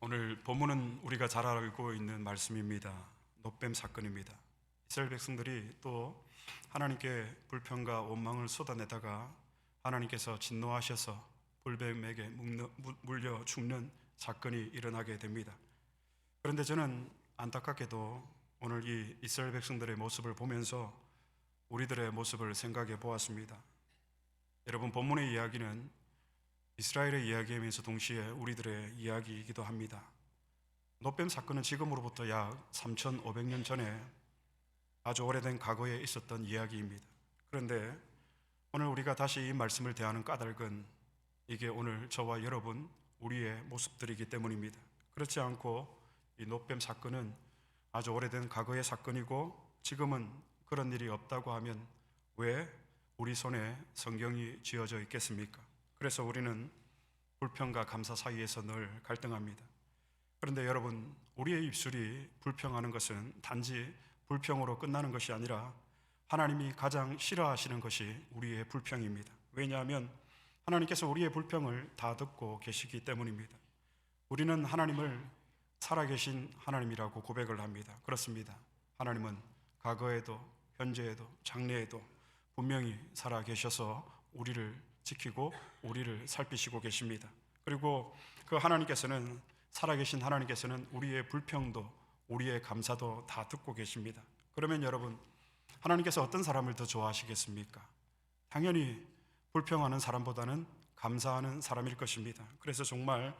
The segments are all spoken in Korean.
오늘 본문은 우리가 잘 알고 있는 말씀입니다. 놋뱀 사건입니다. 이스라엘 백성들이 또 하나님께 불평과 원망을 쏟아내다가 하나님께서 진노하셔서 불뱀에게 물려 죽는 사건이 일어나게 됩니다. 그런데 저는 안타깝게도 오늘 이 이스라엘 백성들의 모습을 보면서 우리들의 모습을 생각해 보았습니다. 여러분, 본문의 이야기는 이스라엘의 이야기이면서 동시에 우리들의 이야기이기도 합니다. 놋뱀 사건은 지금으로부터 약 3,500년 전에 아주 오래된 과거에 있었던 이야기입니다. 그런데 오늘 우리가 다시 이 말씀을 대하는 까닭은 이게 오늘 저와 여러분 우리의 모습들이기 때문입니다. 그렇지 않고 이 놋뱀 사건은 아주 오래된 과거의 사건이고 지금은 그런 일이 없다고 하면 왜 우리 손에 성경이 쥐어져 있겠습니까? 그래서 우리는 불평과 감사 사이에서 늘 갈등합니다. 그런데 여러분, 우리의 입술이 불평하는 것은 단지 불평으로 끝나는 것이 아니라 하나님이 가장 싫어하시는 것이 우리의 불평입니다. 왜냐하면 하나님께서 우리의 불평을 다 듣고 계시기 때문입니다. 우리는 하나님을 살아계신 하나님이라고 고백을 합니다. 그렇습니다. 하나님은 과거에도 현재에도 장래에도 분명히 살아계셔서 우리를 지키고 우리를 살피시고 계십니다. 그리고 그 하나님께서는 살아계신 하나님께서는 우리의 불평도 우리의 감사도 다 듣고 계십니다. 그러면 여러분, 하나님께서 어떤 사람을 더 좋아하시겠습니까? 당연히 불평하는 사람보다는 감사하는 사람일 것입니다. 그래서 정말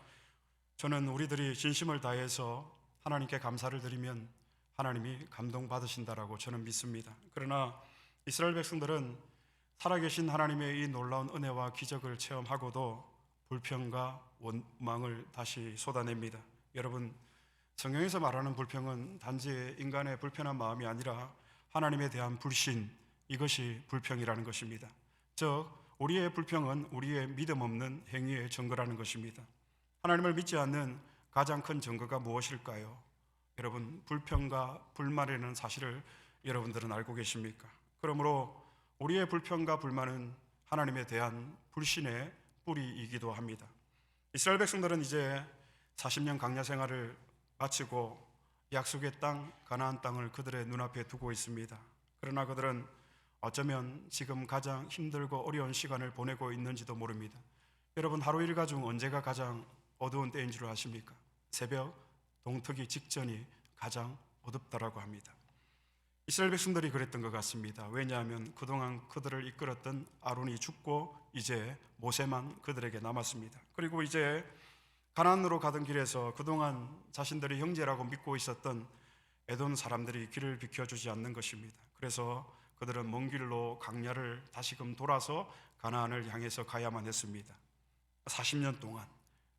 저는 우리들이 진심을 다해서 하나님께 감사를 드리면 하나님이 감동받으신다라고 저는 믿습니다. 그러나 이스라엘 백성들은 살아계신 하나님의 이 놀라운 은혜와 기적을 체험하고도 불평과 원망을 다시 쏟아냅니다. 여러분, 성경에서 말하는 불평은 단지 인간의 불편한 마음이 아니라 하나님에 대한 불신, 이것이 불평이라는 것입니다. 즉, 우리의 불평은 우리의 믿음 없는 행위의 증거라는 것입니다. 하나님을 믿지 않는 가장 큰 증거가 무엇일까요? 여러분, 불평과 불만이라는 사실을 여러분들은 알고 계십니까? 그러므로 우리의 불평과 불만은 하나님에 대한 불신의 뿌리이기도 합니다. 이스라엘 백성들은 이제 40년 광야 생활을 마치고 약속의 땅 가나안 땅을 그들의 눈앞에 두고 있습니다. 그러나 그들은 어쩌면 지금 가장 힘들고 어려운 시간을 보내고 있는지도 모릅니다. 여러분, 하루 일과 중 언제가 가장 어두운 때인 줄 아십니까? 새벽 동트기 직전이 가장 어둡다라고 합니다. 이스라엘 백성들이 그랬던 것 같습니다. 왜냐하면 그동안 그들을 이끌었던 아론이 죽고 이제 모세만 그들에게 남았습니다. 그리고 이제 가나안으로 가던 길에서 그동안 자신들이 형제라고 믿고 있었던 에돔 사람들이 길을 비켜주지 않는 것입니다. 그래서 그들은 먼 길로 광야를 다시금 돌아서 가나안을 향해서 가야만 했습니다. 40년 동안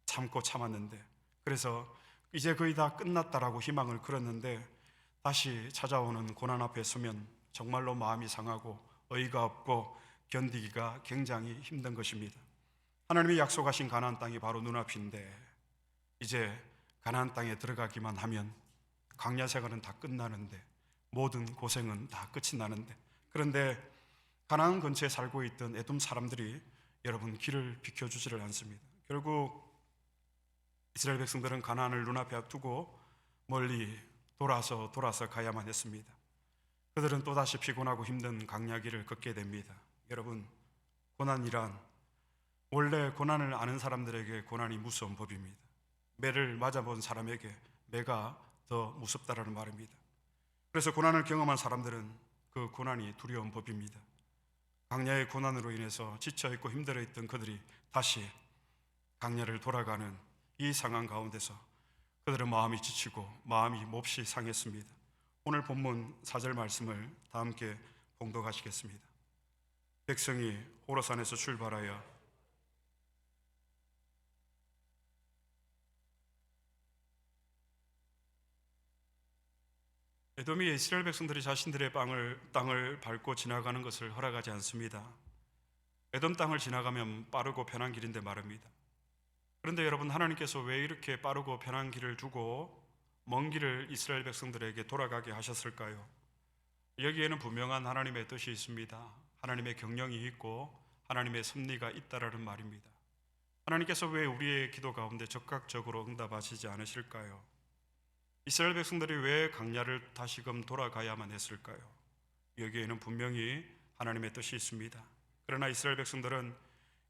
참고 참았는데, 그래서 이제 거의 다 끝났다라고 희망을 걸었는데 다시 찾아오는 고난 앞에 서면 정말로 마음이 상하고 어이가 없고 견디기가 굉장히 힘든 것입니다. 하나님이 약속하신 가나안 땅이 바로 눈앞인데 이제 가나안 땅에 들어가기만 하면 광야 생활은 다 끝나는데, 모든 고생은 다 끝이 나는데, 그런데 가나안 근처에 살고 있던 에돔 사람들이 여러분 길을 비켜주지를 않습니다. 결국 이스라엘 백성들은 가나안을 눈앞에 두고 멀리 돌아서 가야만 했습니다. 그들은 또다시 피곤하고 힘든 광야길을 걷게 됩니다. 여러분, 고난이란 원래 고난을 아는 사람들에게 고난이 무서운 법입니다. 매를 맞아본 사람에게 매가 더 무섭다라는 말입니다. 그래서 고난을 경험한 사람들은 그 고난이 두려운 법입니다. 광야의 고난으로 인해서 지쳐있고 힘들어있던 그들이 다시 광야를 돌아가는 이 상황 가운데서 그들의 마음이 지치고 마음이 몹시 상했습니다. 오늘 본문 4절 말씀을 다 함께 봉독하시겠습니다. 백성이 호라산에서 출발하여 에돔이 이스라엘 백성들이 자신들의 땅을 밟고 지나가는 것을 허락하지 않습니다. 에돔 땅을 지나가면 빠르고 편한 길인데 말입니다. 그런데 여러분, 하나님께서 왜 이렇게 빠르고 편한 길을 두고 먼 길을 이스라엘 백성들에게 돌아가게 하셨을까요? 여기에는 분명한 하나님의 뜻이 있습니다. 하나님의 경영이 있고 하나님의 섭리가 있다라는 말입니다. 하나님께서 왜 우리의 기도 가운데 적극적으로 응답하시지 않으실까요? 이스라엘 백성들이 왜 광야를 다시금 돌아가야만 했을까요? 여기에는 분명히 하나님의 뜻이 있습니다. 그러나 이스라엘 백성들은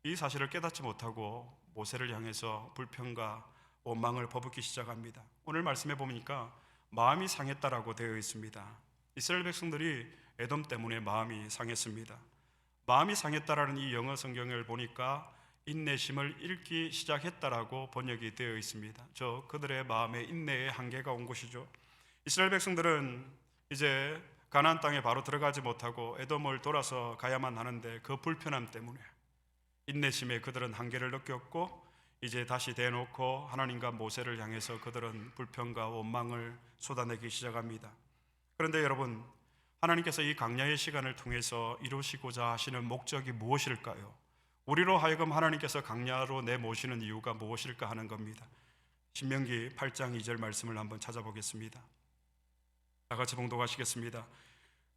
이 사실을 깨닫지 못하고 모세를 향해서 불평과 원망을 퍼붓기 시작합니다. 오늘 말씀해 보니까 마음이 상했다라고 되어 있습니다. 이스라엘 백성들이 에돔 때문에 마음이 상했습니다. 마음이 상했다라는 이 영어 성경을 보니까 인내심을 잃기 시작했다라고 번역이 되어 있습니다. 그들의 마음에 인내의 한계가 온 것이죠. 이스라엘 백성들은 이제 가나안 땅에 바로 들어가지 못하고 에돔을 돌아서 가야만 하는데 그 불편함 때문에 인내심에 그들은 한계를 느꼈고 이제 다시 대놓고 하나님과 모세를 향해서 그들은 불평과 원망을 쏟아내기 시작합니다. 그런데 여러분, 하나님께서 이 광야의 시간을 통해서 이루시고자 하시는 목적이 무엇일까요? 우리로 하여금 하나님께서 광야로 내모시는 이유가 무엇일까 하는 겁니다. 신명기 8장 2절 말씀을 한번 찾아보겠습니다. 다 같이 봉독하시겠습니다.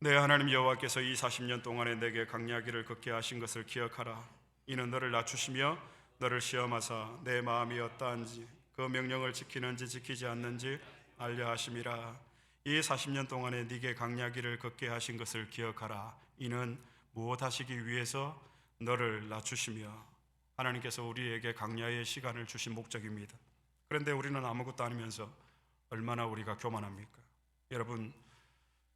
내 하나님 여호와께서 이 40년 동안에 내게 광야길을 걷게 하신 것을 기억하라. 이는 너를 낮추시며 너를 시험하사 내 마음이 어떠한지 그 명령을 지키는지 지키지 않는지 알려 하심이라. 이 40년 동안에 네게 광야길을 걷게 하신 것을 기억하라. 이는 무엇 하시기 위해서 너를 낮추시며. 하나님께서 우리에게 광야의 시간을 주신 목적입니다. 그런데 우리는 아무것도 아니면서 얼마나 우리가 교만합니까? 여러분,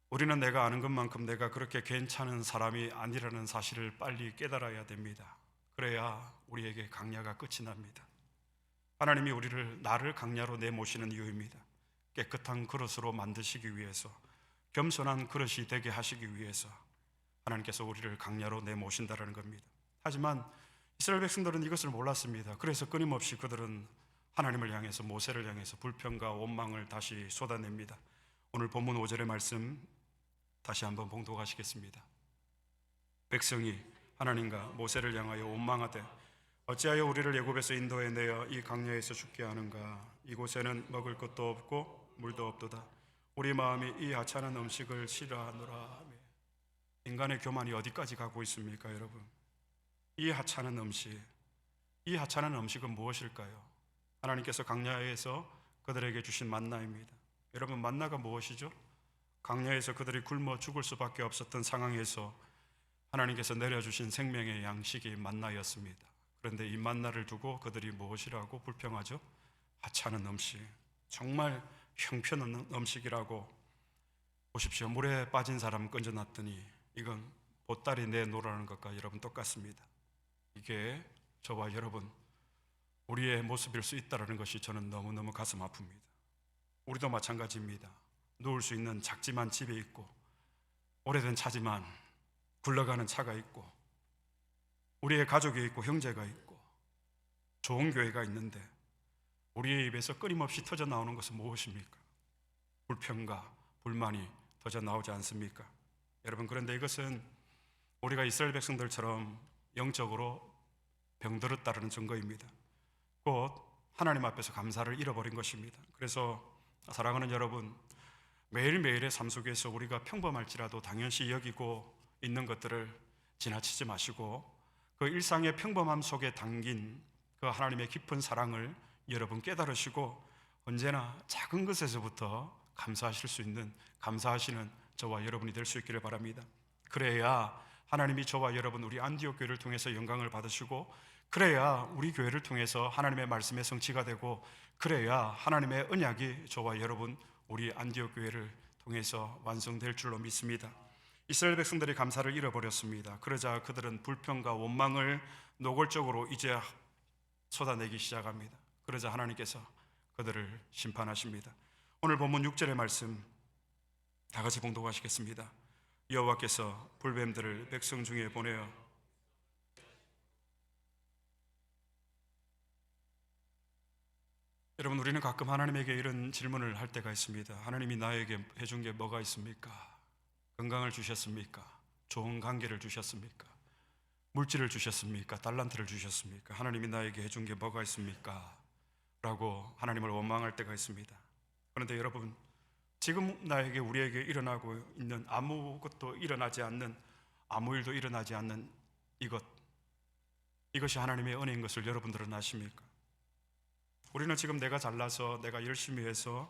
우리는 내가 아는 것만큼 내가 그렇게 괜찮은 사람이 아니라는 사실을 빨리 깨달아야 됩니다. 그래야 우리에게 광야가 끝이 납니다. 하나님이 나를 광야로 내모시는 이유입니다. 깨끗한 그릇으로 만드시기 위해서, 겸손한 그릇이 되게 하시기 위해서 하나님께서 우리를 광야로 내모신다는 겁니다. 하지만 이스라엘 백성들은 이것을 몰랐습니다. 그래서 끊임없이 그들은 하나님을 향해서, 모세를 향해서 불평과 원망을 다시 쏟아냅니다. 오늘 본문 5절의 말씀 다시 한번 봉독하시겠습니다. 백성이 하나님과 모세를 향하여 원망하되 어찌하여 우리를 애굽에서 인도해 내어 이 광야에서 죽게 하는가? 이곳에는 먹을 것도 없고 물도 없도다. 우리 마음이 이 하찮은 음식을 싫어하노라. 인간의 교만이 어디까지 가고 있습니까, 여러분? 이 하찮은 음식은 무엇일까요? 하나님께서 광야에서 그들에게 주신 만나입니다. 여러분, 만나가 무엇이죠? 광야에서 그들이 굶어 죽을 수밖에 없었던 상황에서 하나님께서 내려주신 생명의 양식이 만나였습니다. 그런데 이 만나를 두고 그들이 무엇이라고 불평하죠? 하찮은 음식, 정말 형편없는 음식이라고. 보십시오. 물에 빠진 사람 건져놨더니 이건 보따리 내놓으라는 것과 여러분 똑같습니다. 이게 저와 여러분, 우리의 모습일 수 있다는 것이 저는 너무너무 가슴 아픕니다. 우리도 마찬가지입니다. 누울 수 있는 작지만 집에 있고, 오래된 차지만 굴러가는 차가 있고, 우리의 가족이 있고 형제가 있고 좋은 교회가 있는데 우리의 입에서 끊임없이 터져 나오는 것은 무엇입니까? 불평과 불만이 터져 나오지 않습니까? 여러분, 그런데 이것은 우리가 이스라엘 백성들처럼 영적으로 병들었다는 증거입니다. 곧 하나님 앞에서 감사를 잃어버린 것입니다. 그래서 사랑하는 여러분, 매일매일의 삶 속에서 우리가 평범할지라도 당연시 여기고 있는 것들을 지나치지 마시고 그 일상의 평범함 속에 담긴 그 하나님의 깊은 사랑을 여러분 깨달으시고 언제나 작은 것에서부터 감사하실 수 있는, 감사하시는 저와 여러분이 될 수 있기를 바랍니다. 그래야 하나님이 저와 여러분, 우리 안디옥 교회를 통해서 영광을 받으시고, 그래야 우리 교회를 통해서 하나님의 말씀의 성취가 되고, 그래야 하나님의 언약이 저와 여러분, 우리 안디옥 교회를 통해서 완성될 줄로 믿습니다. 이스라엘 백성들이 감사를 잃어버렸습니다. 그러자 그들은 불평과 원망을 노골적으로 이제 쏟아내기 시작합니다. 그러자 하나님께서 그들을 심판하십니다. 오늘 본문 6절의 말씀 다 같이 봉독하시겠습니다. 여호와께서 불뱀들을 백성 중에 보내어 여러분, 우리는 가끔 하나님에게 이런 질문을 할 때가 있습니다. 하나님이 나에게 해준 게 뭐가 있습니까? 건강을 주셨습니까? 좋은 관계를 주셨습니까? 물질을 주셨습니까? 달란트를 주셨습니까? 하나님이 나에게 해준 게 뭐가 있습니까? 라고 하나님을 원망할 때가 있습니다. 그런데 여러분, 지금 나에게, 우리에게 일어나고 있는 아무것도 일어나지 않는, 아무 일도 일어나지 않는 이것, 이것이 하나님의 은혜인 것을 여러분들은 아십니까? 우리는 지금 내가 잘나서 내가 열심히 해서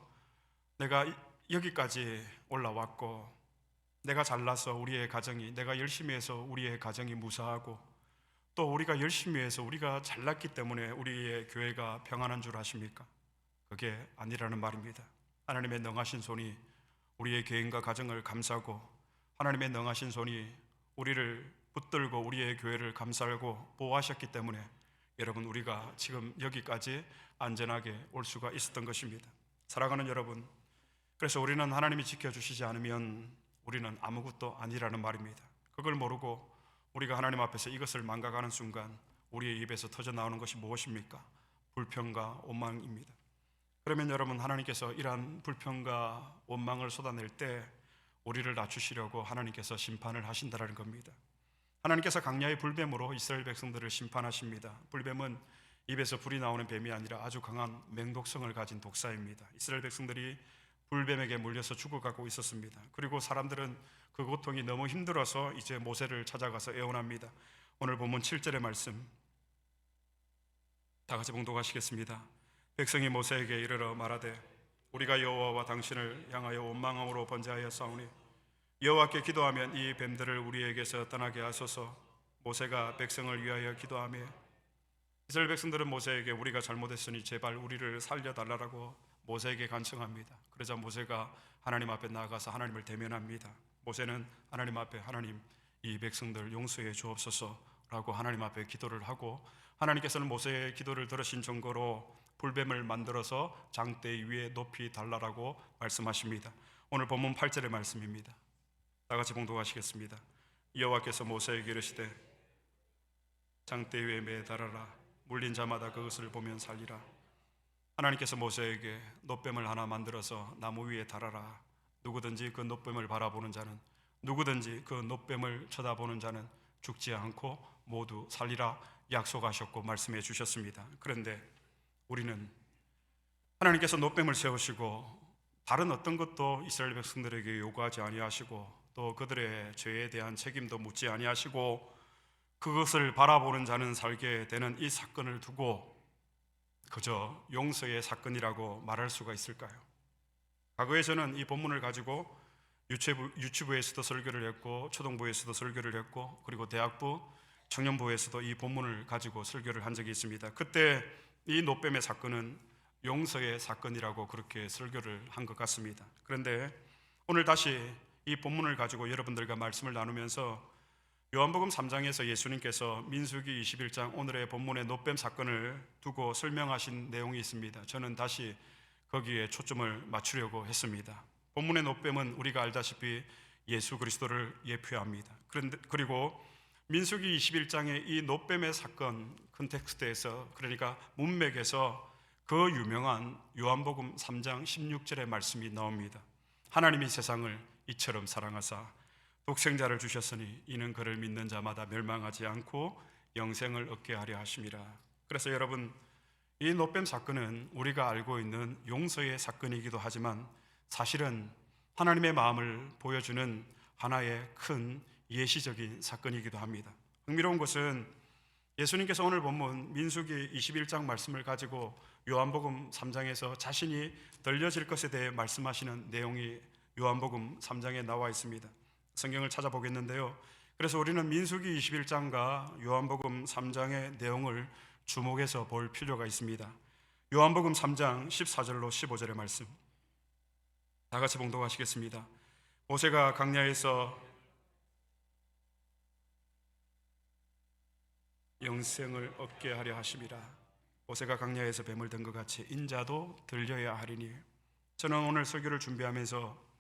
내가 여기까지 올라왔고, 내가 잘나서 우리의 가정이, 내가 열심히 해서 우리의 가정이 무사하고, 또 우리가 열심히 해서 우리가 잘났기 때문에 우리의 교회가 평안한 줄 아십니까? 그게 아니라는 말입니다. 하나님의 능하신 손이 우리의 개인과 가정을 감싸고, 하나님의 능하신 손이 우리를 붙들고 우리의 교회를 감싸고 보호하셨기 때문에 여러분, 우리가 지금 여기까지 안전하게 올 수가 있었던 것입니다. 사랑하는 여러분, 그래서 우리는 하나님이 지켜주시지 않으면 우리는 아무것도 아니라는 말입니다. 그걸 모르고 우리가 하나님 앞에서 이것을 망각하는 순간 우리의 입에서 터져 나오는 것이 무엇입니까? 불평과 원망입니다. 그러면 여러분, 하나님께서 이러한 불평과 원망을 쏟아낼 때 우리를 낮추시려고 하나님께서 심판을 하신다는 겁니다. 하나님께서 강야의 불뱀으로 이스라엘 백성들을 심판하십니다. 불뱀은 입에서 불이 나오는 뱀이 아니라 아주 강한 맹독성을 가진 독사입니다. 이스라엘 백성들이 불뱀에게 물려서 죽어가고 있었습니다. 그리고 사람들은 그 고통이 너무 힘들어서 이제 모세를 찾아가서 애원합니다. 오늘 본문 7절의 말씀 다 같이 봉독하시겠습니다. 백성이 모세에게 이르러 말하되 우리가 여호와와 당신을 향하여 원망함으로 번제하여 싸우니 여호와께 기도하면 이 뱀들을 우리에게서 떠나게 하소서. 모세가 백성을 위하여 기도하며, 이스라엘 백성들은 모세에게 우리가 잘못했으니 제발 우리를 살려달라고 모세에게 간청합니다. 그러자 모세가 하나님 앞에 나아가서 하나님을 대면합니다. 모세는 하나님 앞에 하나님, 이 백성들 용서해 주옵소서라고 하나님 앞에 기도를 하고, 하나님께서는 모세의 기도를 들으신 증거로 불뱀을 만들어서 장대 위에 높이 달라라고 말씀하십니다. 오늘 본문 8절의 말씀입니다. 다 같이 봉독하시겠습니다. 여호와께서 모세에게 이르시되 장대 위에 매달아라. 물린 자마다 그것을 보면 살리라. 하나님께서 모세에게 놋뱀을 하나 만들어서 나무 위에 달아라. 누구든지 그 놋뱀을 바라보는 자는, 누구든지 그 놋뱀을 쳐다보는 자는 죽지 않고 모두 살리라 약속하셨고 말씀해 주셨습니다. 그런데 우리는 하나님께서 놋뱀을 세우시고 다른 어떤 것도 이스라엘 백성들에게 요구하지 아니하시고, 또 그들의 죄에 대한 책임도 묻지 아니하시고, 그것을 바라보는 자는 살게 되는 이 사건을 두고 그저 용서의 사건이라고 말할 수가 있을까요? 과거에 저는 이 본문을 가지고 유치부에서도 설교를 했고, 초등부에서도 설교를 했고, 그리고 대학부 청년부에서도 이 본문을 가지고 설교를 한 적이 있습니다. 그때 이 놋뱀의 사건은 용서의 사건이라고 그렇게 설교를 한 것 같습니다. 그런데 오늘 다시 이 본문을 가지고 여러분들과 말씀을 나누면서 요한복음 3장에서 예수님께서 민수기 21장 오늘의 본문의 놋뱀 사건을 두고 설명하신 내용이 있습니다. 저는 다시 거기에 초점을 맞추려고 했습니다. 본문의 놋뱀은 우리가 알다시피 예수 그리스도를 예표합니다. 그리고 민수기 21장의 이 놋뱀의 사건 컨텍스트에서, 그러니까 문맥에서 그 유명한 요한복음 3장 16절의 말씀이 나옵니다. 하나님이 세상을 이처럼 사랑하사 독생자를 주셨으니 이는 그를 믿는 자마다 멸망하지 않고 영생을 얻게 하려 하심이라. 그래서 여러분, 이 놋뱀 사건은 우리가 알고 있는 용서의 사건이기도 하지만 사실은 하나님의 마음을 보여주는 하나의 큰 예시적인 사건이기도 합니다. 흥미로운 것은 예수님께서 오늘 본문 민수기 21장 말씀을 가지고 요한복음 3장에서 자신이 들려질 것에 대해 말씀하시는 내용이 요한복음 3장에 나와 있습니다. 성경을 찾아보겠는데요, 그래서 우리는 민수기 21장과 요한복음 3장의 내용을 주목해서 볼 필요가 있습니다. 요한복음 3장 14절로 15절의 말씀 다 같이 봉독하시겠습니다. 모세가 광야에서 영생을 얻게 하려 하심이라. 모세가 광야에서 뱀을 든 것 같이 인자도 들려야 하리니. 저는 오늘 설교를 준비하면서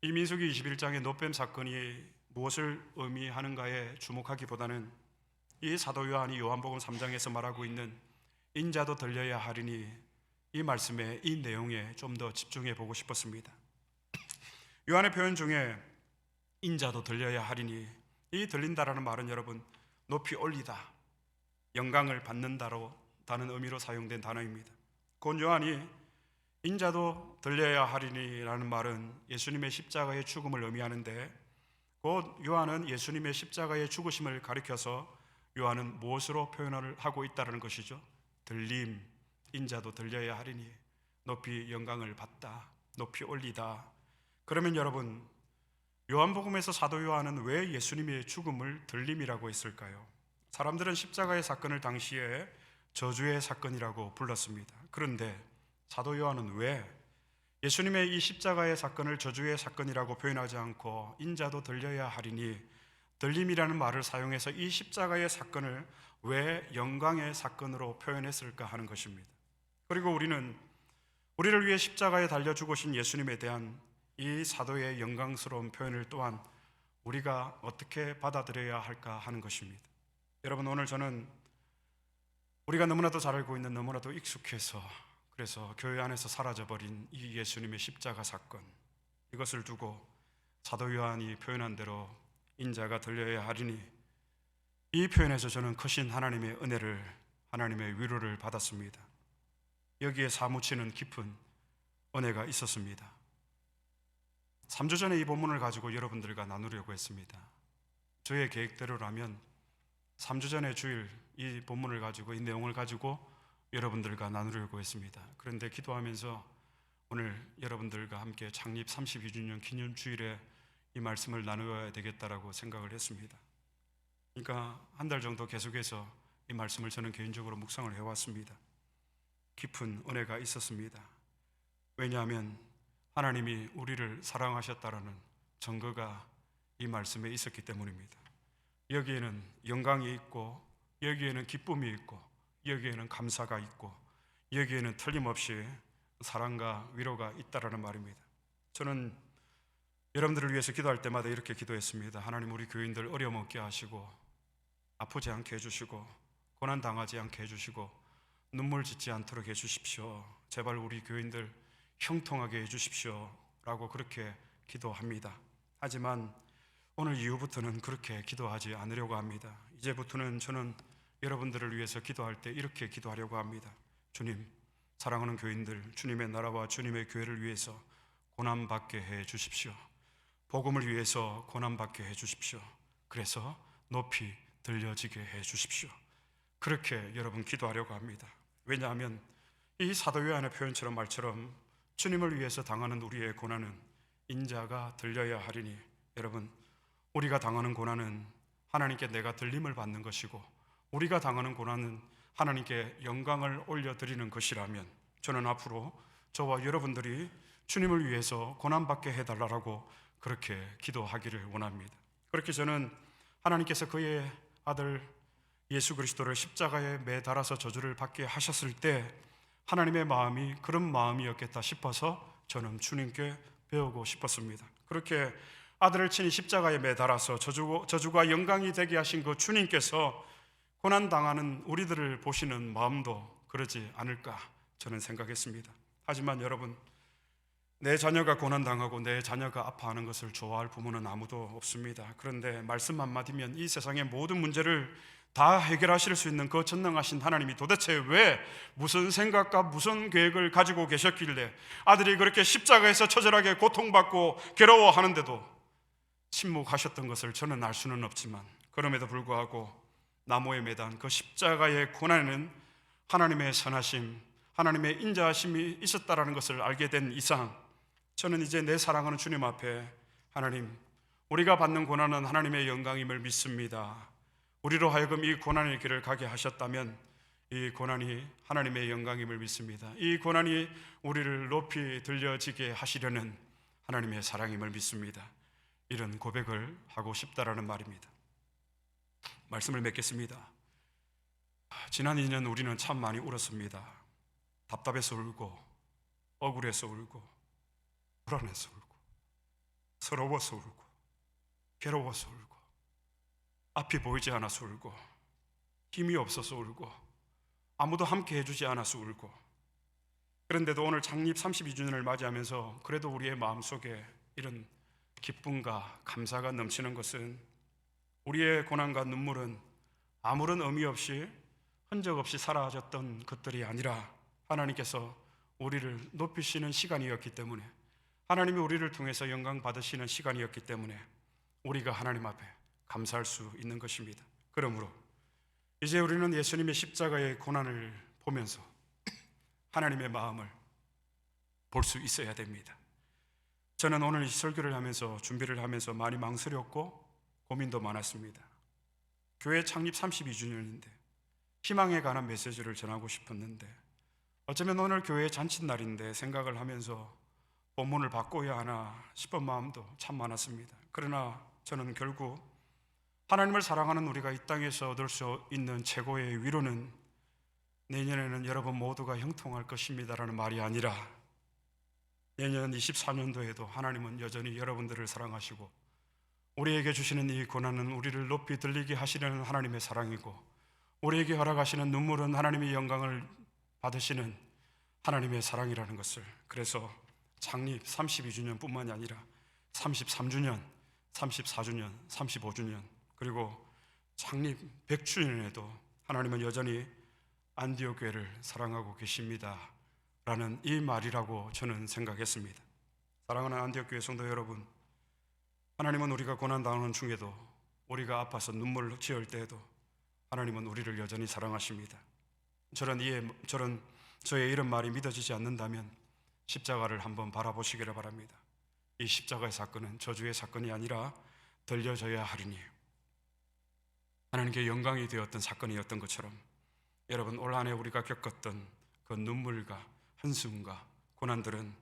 이 민수기 21장의 놋뱀 사건이 무엇을 의미하는가에 주목하기보다는 이 사도 요한이 요한복음 3장에서 말하고 있는 인자도 들려야 하리니, 이 말씀에, 이 내용에 좀 더 집중해 보고 싶었습니다. 요한의 표현 중에 인자도 들려야 하리니, 이 들린다라는 말은 여러분 높이 올리다, 영광을 받는다라는 의미로 사용된 단어입니다. 곧 요한이 인자도 들려야 하리니라는 말은 예수님의 십자가의 죽음을 의미하는데, 곧 요한은 예수님의 십자가의 죽으심을 가리켜서 요한은 무엇으로 표현을 하고 있다는 것이죠? 들림, 인자도 들려야 하리니 높이 영광을 받다, 높이 올리다. 그러면 여러분, 요한복음에서 사도 요한은 왜 예수님의 죽음을 들림이라고 했을까요? 사람들은 십자가의 사건을 당시에 저주의 사건이라고 불렀습니다. 그런데 사도 요한은 왜 예수님의 이 십자가의 사건을 저주의 사건이라고 표현하지 않고 인자도 들려야 하리니 들림이라는 말을 사용해서 이 십자가의 사건을 왜 영광의 사건으로 표현했을까 하는 것입니다. 그리고 우리를 위해 십자가에 달려 죽으신 예수님에 대한 이 사도의 영광스러운 표현을 또한 우리가 어떻게 받아들여야 할까 하는 것입니다. 여러분, 오늘 저는 우리가 너무나도 잘 알고 있는, 너무나도 익숙해서 그래서 교회 안에서 사라져버린 이 예수님의 십자가 사건, 이것을 두고 사도 요한이 표현한 대로 인자가 들려야 하리니, 이 표현에서 저는 크신 하나님의 은혜를, 하나님의 위로를 받았습니다. 여기에 사무치는 깊은 은혜가 있었습니다. 3주 전에 이 본문을 가지고 여러분들과 나누려고 했습니다. 저의 계획대로라면 3주 전에 주일 이 본문을 가지고, 이 내용을 가지고 여러분들과 나누려고 했습니다. 그런데 기도하면서 오늘 여러분들과 함께 창립 32주년 기념 주일에 이 말씀을 나누어야 되겠다라고 생각을 했습니다. 그러니까 한 달 정도 계속해서 이 말씀을 저는 개인적으로 묵상을 해왔습니다. 깊은 은혜가 있었습니다. 왜냐하면 하나님이 우리를 사랑하셨다라는 증거가 이 말씀에 있었기 때문입니다. 여기에는 영광이 있고, 여기에는 기쁨이 있고, 여기에는 감사가 있고, 여기에는 틀림없이 사랑과 위로가 있다라는 말입니다. 저는 여러분들을 위해서 기도할 때마다 이렇게 기도했습니다. 하나님, 우리 교인들 어려움 없게 하시고, 아프지 않게 해주시고, 고난당하지 않게 해주시고, 눈물 짓지 않도록 해주십시오. 제발 우리 교인들 형통하게 해주십시오 라고 그렇게 기도합니다. 하지만 오늘 이후부터는 그렇게 기도하지 않으려고 합니다. 이제부터는 저는 여러분들을 위해서 기도할 때 이렇게 기도하려고 합니다. 주님, 사랑하는 교인들, 주님의 나라와 주님의 교회를 위해서 고난받게 해 주십시오. 복음을 위해서 고난받게 해 주십시오. 그래서 높이 들려지게 해 주십시오. 그렇게 여러분 기도하려고 합니다. 왜냐하면 이 사도 요한의 표현처럼, 말처럼 주님을 위해서 당하는 우리의 고난은 인자가 들려야 하리니, 여러분, 우리가 당하는 고난은 하나님께 내가 들림을 받는 것이고, 우리가 당하는 고난은 하나님께 영광을 올려드리는 것이라면, 저는 앞으로 저와 여러분들이 주님을 위해서 고난받게 해달라고 그렇게 기도하기를 원합니다. 그렇게 저는 하나님께서 그의 아들 예수 그리스도를 십자가에 매달아서 저주를 받게 하셨을 때 하나님의 마음이 그런 마음이었겠다 싶어서 저는 주님께 배우고 싶었습니다. 그렇게 아들을 친히 십자가에 매달아서 저주가 영광이 되게 하신 그 주님께서 고난당하는 우리들을 보시는 마음도 그러지 않을까 저는 생각했습니다. 하지만 여러분, 내 자녀가 고난당하고 내 자녀가 아파하는 것을 좋아할 부모는 아무도 없습니다. 그런데 말씀 한마디면 이 세상의 모든 문제를 다 해결하실 수 있는 그 전능하신 하나님이 도대체 왜, 무슨 생각과 무슨 계획을 가지고 계셨길래 아들이 그렇게 십자가에서 처절하게 고통받고 괴로워하는데도 침묵하셨던 것을 저는 알 수는 없지만, 그럼에도 불구하고 나무에 매단 그 십자가의 고난에는 하나님의 선하심, 하나님의 인자하심이 있었다라는 것을 알게 된 이상, 저는 이제 내 사랑하는 주님 앞에, 하나님, 우리가 받는 고난은 하나님의 영광임을 믿습니다. 우리로 하여금 이 고난의 길을 가게 하셨다면 이 고난이 하나님의 영광임을 믿습니다. 이 고난이 우리를 높이 들려지게 하시려는 하나님의 사랑임을 믿습니다. 이런 고백을 하고 싶다라는 말입니다. 말씀을 맺겠습니다. 지난 2년 우리는 참 많이 울었습니다. 답답해서 울고, 억울해서 울고, 불안해서 울고, 서러워서 울고, 괴로워서 울고, 앞이 보이지 않아서 울고, 힘이 없어서 울고, 아무도 함께 해주지 않아서 울고. 그런데도 오늘 창립 32주년을 맞이하면서 그래도 우리의 마음속에 이런 기쁨과 감사가 넘치는 것은, 우리의 고난과 눈물은 아무런 의미 없이 흔적 없이 사라졌던 것들이 아니라 하나님께서 우리를 높이시는 시간이었기 때문에, 하나님이 우리를 통해서 영광 받으시는 시간이었기 때문에 우리가 하나님 앞에 감사할 수 있는 것입니다. 그러므로 이제 우리는 예수님의 십자가의 고난을 보면서 하나님의 마음을 볼 수 있어야 됩니다. 저는 오늘 이 설교를 하면서 준비를 하면서 많이 망설였고 고민도 많았습니다. 교회 창립 32주년인데 희망에 관한 메시지를 전하고 싶었는데 어쩌면 오늘 교회 잔칫날인데 생각을 하면서 본문을 바꿔야 하나 싶은 마음도 참 많았습니다. 그러나 저는 결국 하나님을 사랑하는 우리가 이 땅에서 얻을 수 있는 최고의 위로는 내년에는 여러분 모두가 형통할 것입니다라는 말이 아니라 내년 24년도에도 하나님은 여전히 여러분들을 사랑하시고 우리에게 주시는 이 고난은 우리를 높이 들리게 하시려는 하나님의 사랑이고 우리에게 허락하시는 눈물은 하나님의 영광을 받으시는 하나님의 사랑이라는 것을, 그래서 창립 32주년뿐만이 아니라 33주년, 34주년, 35주년 그리고 창립 100주년에도 하나님은 여전히 안디옥 교회를 사랑하고 계십니다 라는 이 말이라고 저는 생각했습니다. 사랑하는 안디옥 교회 성도 여러분, 하나님은 우리가 고난당하는 중에도 우리가 아파서 눈물을 지을 때에도 하나님은 우리를 여전히 사랑하십니다. 저의 이런 말이 믿어지지 않는다면 십자가를 한번 바라보시기를 바랍니다. 이 십자가의 사건은 저주의 사건이 아니라 들려져야 하리니 하나님께 영광이 되었던 사건이었던 것처럼 여러분 올 한 해 우리가 겪었던 그 눈물과 한숨과 고난들은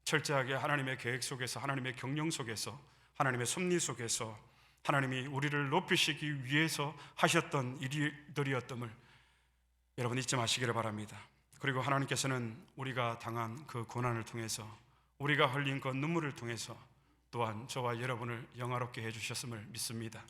철저하게 하나님의 계획 속에서, 하나님의 경영 속에서, 하나님의 섭리 속에서 하나님이 우리를 높이시기 위해서 하셨던 일들이었음을 여러분 잊지 마시기를 바랍니다. 그리고 하나님께서는 우리가 당한 그 고난을 통해서, 우리가 흘린 그 눈물을 통해서 또한 저와 여러분을 영화롭게 해주셨음을 믿습니다.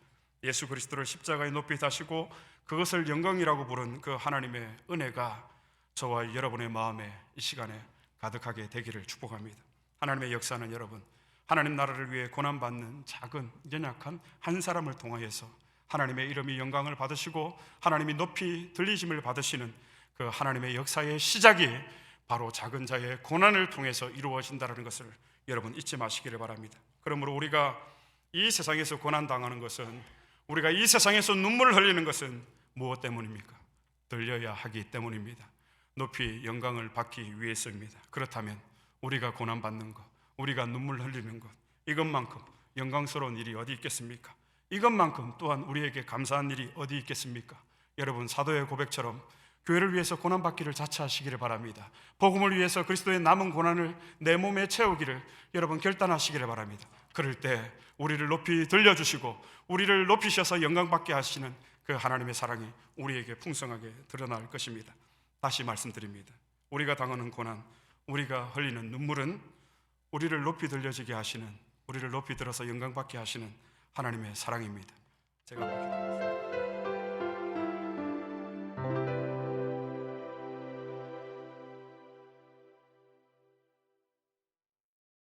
예수 그리스도를 십자가에 높이 다시고 그것을 영광이라고 부른 그 하나님의 은혜가 저와 여러분의 마음에 이 시간에 가득하게 되기를 축복합니다. 하나님의 역사는 여러분, 하나님 나라를 위해 고난받는 작은 연약한 한 사람을 통하여서 하나님의 이름이 영광을 받으시고 하나님이 높이 들리심을 받으시는 그 하나님의 역사의 시작이 바로 작은 자의 고난을 통해서 이루어진다는 것을 여러분 잊지 마시기를 바랍니다. 그러므로 우리가 이 세상에서 고난당하는 것은, 우리가 이 세상에서 눈물을 흘리는 것은 무엇 때문입니까? 들려야 하기 때문입니다. 높이 영광을 받기 위해서입니다. 그렇다면 우리가 고난받는 것, 우리가 눈물 흘리는 것, 이것만큼 영광스러운 일이 어디 있겠습니까? 이것만큼 또한 우리에게 감사한 일이 어디 있겠습니까? 여러분 사도의 고백처럼 교회를 위해서 고난받기를 자처하시기를 바랍니다. 복음을 위해서 그리스도의 남은 고난을 내 몸에 채우기를 여러분 결단하시기를 바랍니다. 그럴 때 우리를 높이 들려주시고 우리를 높이셔서 영광받게 하시는 그 하나님의 사랑이 우리에게 풍성하게 드러날 것입니다. 다시 말씀드립니다. 우리가 당하는 고난, 우리가 흘리는 눈물은 우리를 높이 들려지게 하시는, 우리를 높이 들어서 영광받게 하시는 하나님의 사랑입니다. 제가